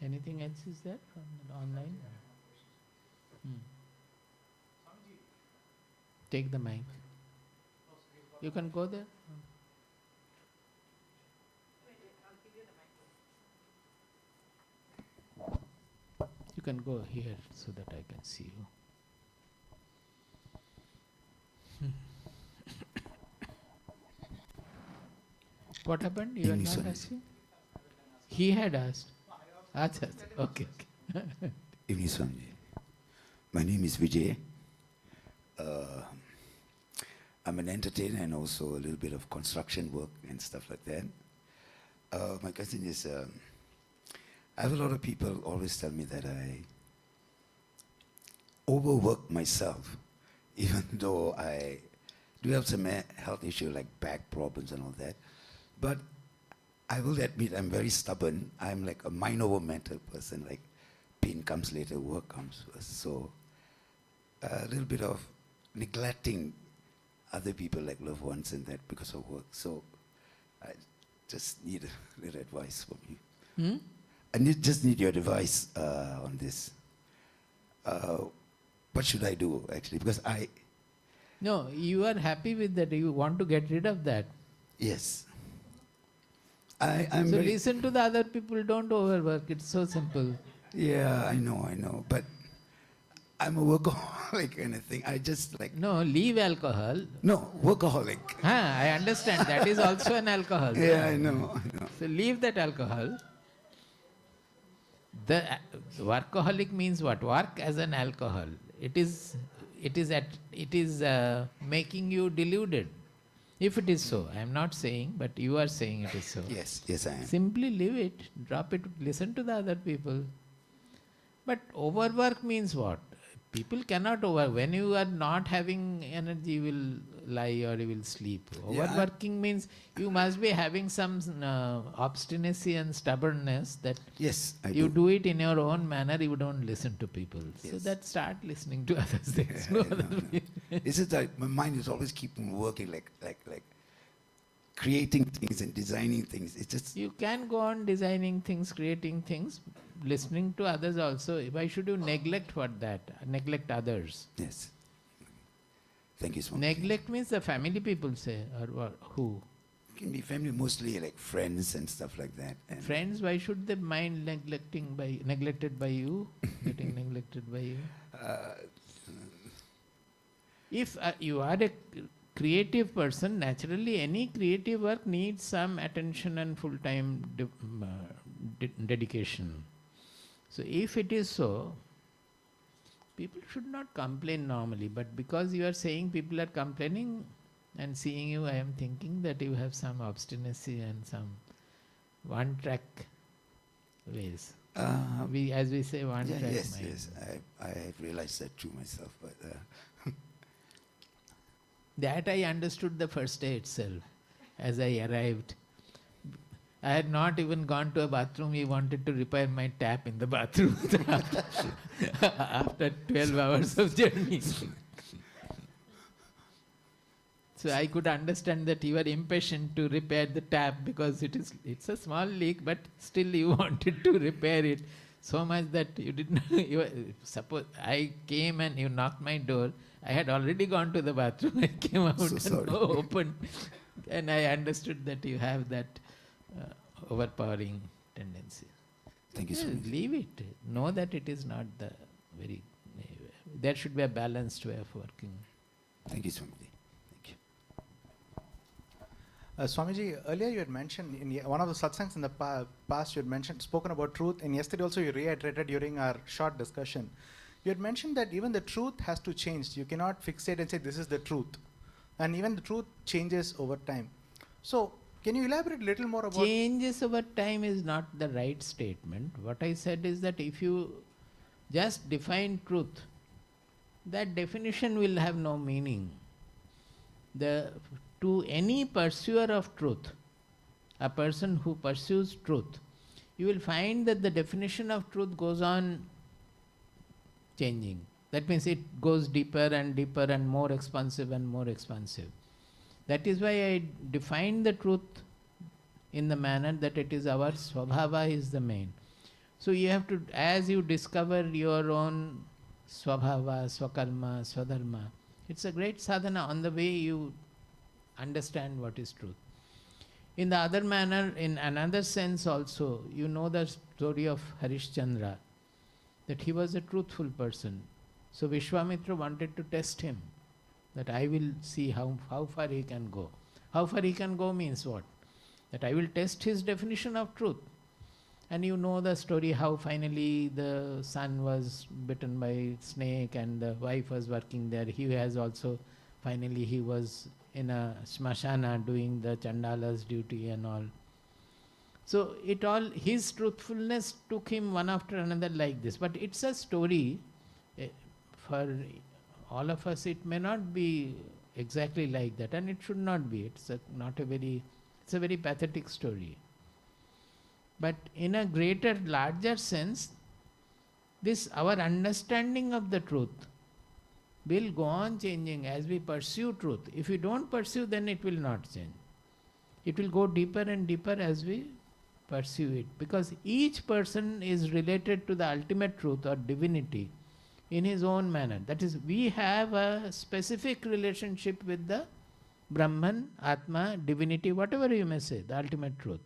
Anything else is there from online? Take the mic. You can go there. You can go here so that I can see you. What happened? You are not asking? He had asked. Achha, okay. Evening, Swamiji. My name is Vijay. I'm an entertainer and also a little bit of construction work and stuff like that. My question is, I have a lot of people always tell me that I overwork myself, even though I do have some health issues like back problems and all that. But I will admit I'm very stubborn. I'm like a mind over matter person. Like pain comes later, work comes first. So a little bit of neglecting other people like loved ones and that because of work. So I just need a little advice from you. I just need your advice on this. What should I do actually? Because No, you are happy with that. You want to get rid of that. yes. I'm So very, listen to the other people. Don't overwork. It's so simple. yeah, I know. But I'm a workaholic kind of thing. I just like, No, leave alcohol. no, workaholic. I understand. That is also an alcohol. Yeah, I know. So leave that alcohol. The workaholic means what? Work as an alcohol. It is making you deluded. If it is so, I am not saying, but you are saying it is so. Yes, I am. Simply leave it, drop it, listen to the other people. But overwork means what? People cannot over. When you are not having energy, you will lie or you will sleep. Yeah, Overworking means you must be having some obstinacy and stubbornness that Yes, I you do. do it in your own manner, you don't listen to people. So Yes. that start listening to others. There's Yeah, no I other know. way. It's just that my mind is always keeping working, like creating things and designing things. It's just, You can go on designing things, creating things, listening to others also. Why should you neglect neglect others? yes. Thank you so much. Neglect means the family people say, or what, who? Can be family, mostly like friends and stuff like that. And Friends, why should they mind neglected by you? Getting neglected by you? If you are a creative person, naturally any creative work needs some attention and full-time dedication. So if it is so, people should not complain normally, but because you are saying people are complaining and seeing you, I am thinking that you have some obstinacy and some one-track ways. As we say, one-track mind. yes. I have realized that too myself. But That I understood the first day itself, as I arrived. I had not even gone to a bathroom. He wanted to repair my tap in the bathroom after 12 hours of journey. So I could understand that you are impatient to repair the tap because it's a small leak, but still you wanted to repair it so much that you didn't. Suppose I came and you knocked my door. I had already gone to the bathroom. I came out So and sorry. opened, and I understood that you have that overpowering tendency. thank you so Yes, much. leave it. Know that it is not the very. There should be a balanced way of working. Thank you so much. Thank you. Swamiji, earlier you had mentioned in one of the satsangs in the past you had spoken about truth, and yesterday also you reiterated during our short discussion. You had mentioned that even the truth has to change. You cannot fixate and say this is the truth. And even the truth changes over time. So, can you elaborate a little more about... Changes over time is not the right statement. What I said is that if you just define truth, that definition will have no meaning. To any pursuer of truth, a person who pursues truth, you will find that the definition of truth goes on changing. That means it goes deeper and more expansive and more expansive. That is why I define the truth in the manner that it is our swabhava is the main. So you have to, as you discover your own swabhava, swakarma, swadharma, it's a great sadhana on the way you understand what is truth. In the other manner, in another sense also, you know the story of Harishchandra, that he was a truthful person. So Vishwamitra wanted to test him, that I will see how far he can go. How far he can go means what? That I will test his definition of truth. And you know the story how finally the son was bitten by snake and the wife was working there. He has also, finally he was in a smashana doing the Chandala's duty and all. So his truthfulness took him one after another like this. But it's a story. For all of us, it may not be exactly like that, and it should not be. It's a very pathetic story. But in a greater, larger sense, this our understanding of the truth will go on changing as we pursue truth. If we don't pursue, then it will not change. It will go deeper and deeper as we pursue it. Because each person is related to the ultimate truth or divinity in his own manner. That is, we have a specific relationship with the Brahman, Atma, divinity, whatever you may say, the ultimate truth.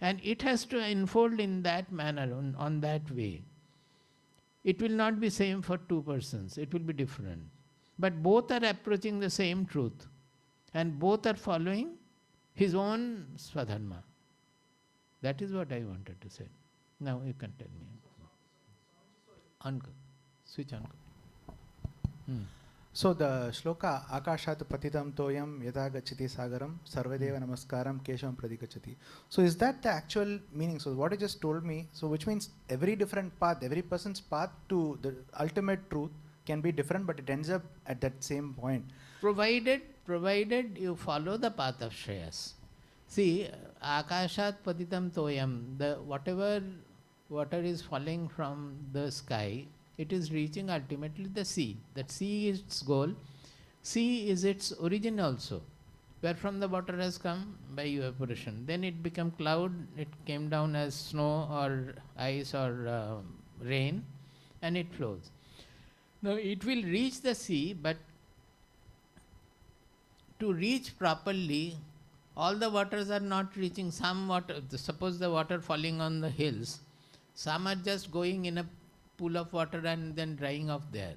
And it has to unfold in that manner, on that way. It will not be same for two persons, it will be different. But both are approaching the same truth and both are following his own swadharma. That is what I wanted to say. Now you can tell me. On, switch on. So the shloka Akashat Patitam Toyam Yada Gachati Sagaram Sarvadeva Namaskaram Keshavam Pradikachati. So is that the actual meaning? So what you just told me, so which means every different path, every person's path to the ultimate truth can be different, but it ends up at that same point. Provided you follow the path of Shreyas. See, Akashat Patitam Toyam, the whatever water is falling from the sky, it is reaching ultimately the sea. That sea is its goal. Sea is its origin also, where from the water has come by evaporation. Then it became cloud, it came down as snow or ice or rain, and it flows. Now it will reach the sea, but to reach properly, all the waters are not reaching. Some water, suppose the water falling on the hills, some are just going in a pool of water and then drying off there.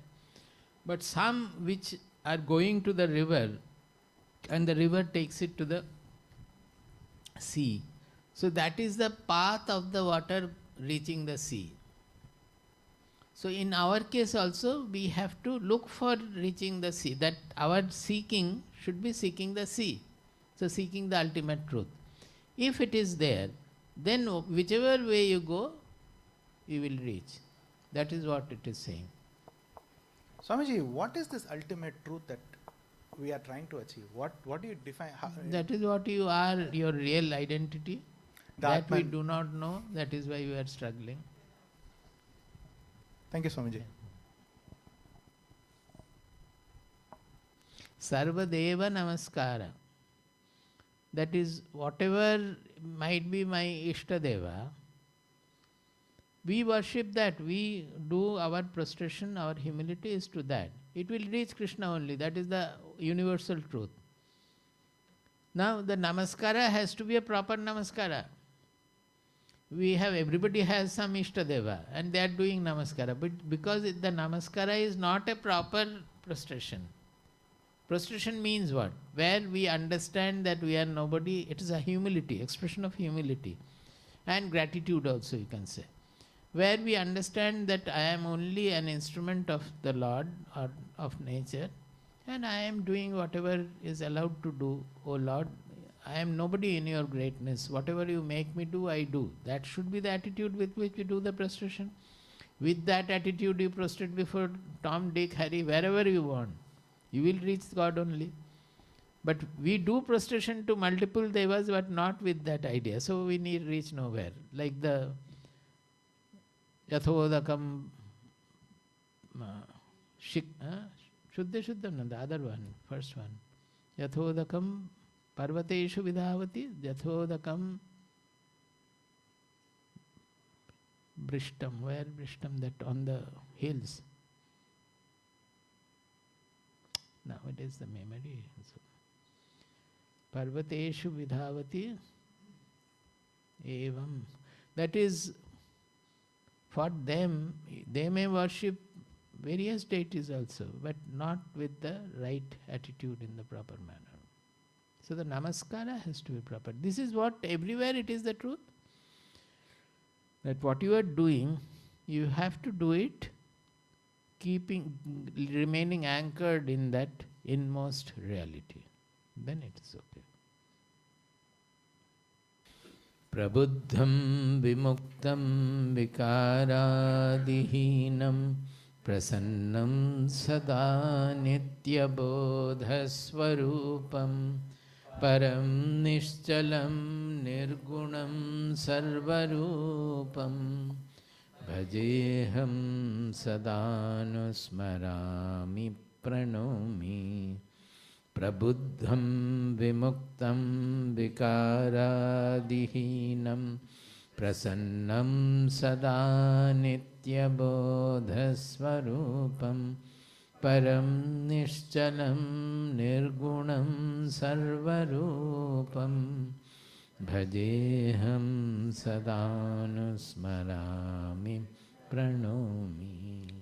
But some which are going to the river, and the river takes it to the sea. So that is the path of the water reaching the sea. So in our case also, we have to look for reaching the sea. That our seeking should be seeking the sea. So seeking the ultimate truth. If it is there, then whichever way you go, you will reach. That is what it is saying. Swamiji, what is this ultimate truth that we are trying to achieve? What do you define? That is what you are, your real identity. That we Atman. do not know. That is why we are struggling. Thank you, Swamiji. Sarvadeva Namaskara. That is, whatever might be my Ishtadeva, we worship that, we do our prostration, our humility is to that. It will reach Krishna only, that is the universal truth. Now the Namaskara has to be a proper Namaskara. Everybody has some Ishtadeva and they are doing Namaskara, but because the Namaskara is not a proper prostration. Prostration means what? Where we understand that we are nobody, it is a humility, expression of humility. And gratitude also you can say. Where we understand that I am only an instrument of the Lord or of nature, and I am doing whatever is allowed to do. O Lord, I am nobody in your greatness. Whatever you make me do, I do. That should be the attitude with which we do the prostration. With that attitude you prostrate before Tom, Dick, Harry, wherever you want. You will reach God only. But we do prostration to multiple devas, but not with that idea. So we need reach nowhere. Like the Yathodakam Shuddha, the other one, first one. Yathodakam Parvateshu Vidhavati, Yathodakam Brishtam. Where Brishtam? That on the hills. Nowadays the memory. Parvateshu Vidhavati Evam. That is, for them, they may worship various deities also, but not with the right attitude in the proper manner. So the Namaskara has to be proper. This is what everywhere it is the truth. That what you are doing, you have to do it remaining anchored in that inmost reality. Then it is okay. Prabuddham vimuktam vikaradihinam prasannam sada nitya bodhasvarupam परं निश्चलं निर्गुणं सर्वरूपं भजेऽहं सदानुस्मरामि प्रणौमि प्रबुद्धं विमुक्तं विकारादिहीनं प्रसन्नं सदा नित्यबोधस्वरूपं परं निश्चलं निर्गुणं सर्वरूपं भजेऽहं सदानुस्मरामि प्रणौमि